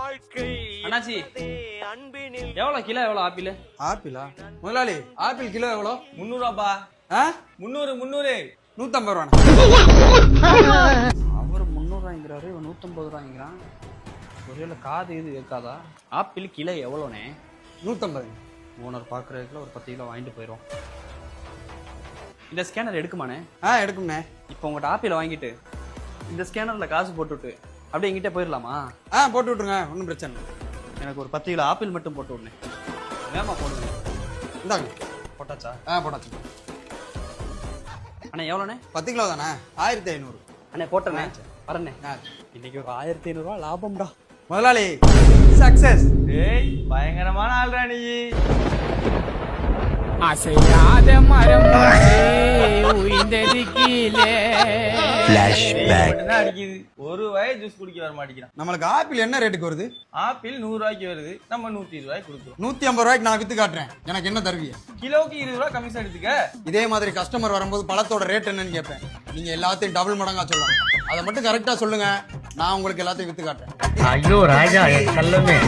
அண்ணாச்சி எவ்வளோ கிலோ எவ்வளோ ஆப்பிள்? ஆப்பிளா முதலாளி? ஆப்பிள் கிலோ எவ்வளோ? 300 300 300 150 ரூபா. அவர் 300 வாங்கிறாரு, இவன் 150 வாங்கிறான். ஒருவேளை காது இது கேட்காதா? ஆப்பிள் கிலோ எவ்வளோண்ணே? 150. ஓனர் பார்க்குறதுக்குள்ள ஒரு 10 கிலோ வாங்கிட்டு போயிடும். இந்த ஸ்கேனர் எடுக்குமாண்ணே? எடுக்கும்ண்ணே. இப்போ உங்கள்கிட்ட ஆப்பிள் வாங்கிட்டு இந்த ஸ்கேனரில் காசு போட்டுவிட்டு அப்படியே எங்கிட்ட போயிடலாமா? போட்டு விட்ருங்க, ஒன்றும் பிரச்சனை இல்லை. எனக்கு ஒரு 10 கிலோ ஆப்பிள் மட்டும் போட்டு விடனே. வேமா போடுங்க. இந்தாங்க. போட்டாச்சா? போட்டாச்சு. அண்ணா எவ்வளோண்ணே? 10 கிலோ தானே? 1500. அண்ணே போட்டேண்ணே. வரண்ணே. இன்னைக்கு ஒரு 1500 ரூபா லாபம்டா முதலாளி. சக்சஸ். ஏய் பயங்கரமான ஆள்ரா நீ. அசையாத மரம் உயிர்ந்தது கீழே. அடிக்குது. ஒரு வய ஜூஸ் குடிக்க வர மாட்டேங்கிறான். நம்மளுக்கு ஆப்பிள் என்ன ரேட்டுக்கு வருது? ஆப்பிள் 100 ரூபாய்க்கு வருது, நம்ம 120 ரூபாய்க்கு கொடுக்குறோம். 150 ரூபாய்க்கு நான் வித்து காட்டுறேன். எனக்கு என்ன தருவீங்க? கிலோவுக்கு 20 ரூபாய் கமிஷன் எடுத்துக்க. இதே மாதிரி கஸ்டமர் வரும்போது பழத்தோட ரேட் என்னன்னு கேட்பேன். நீங்க எல்லாத்தையும் டபுள் மடங்கா சொல்லலாம். அதை மட்டும் கரெக்டா சொல்லுங்க, நான் உங்களுக்கு எல்லாத்தையும் வித்து காட்டுறேன். ஐயோ ராஜா, என் கல்லமே.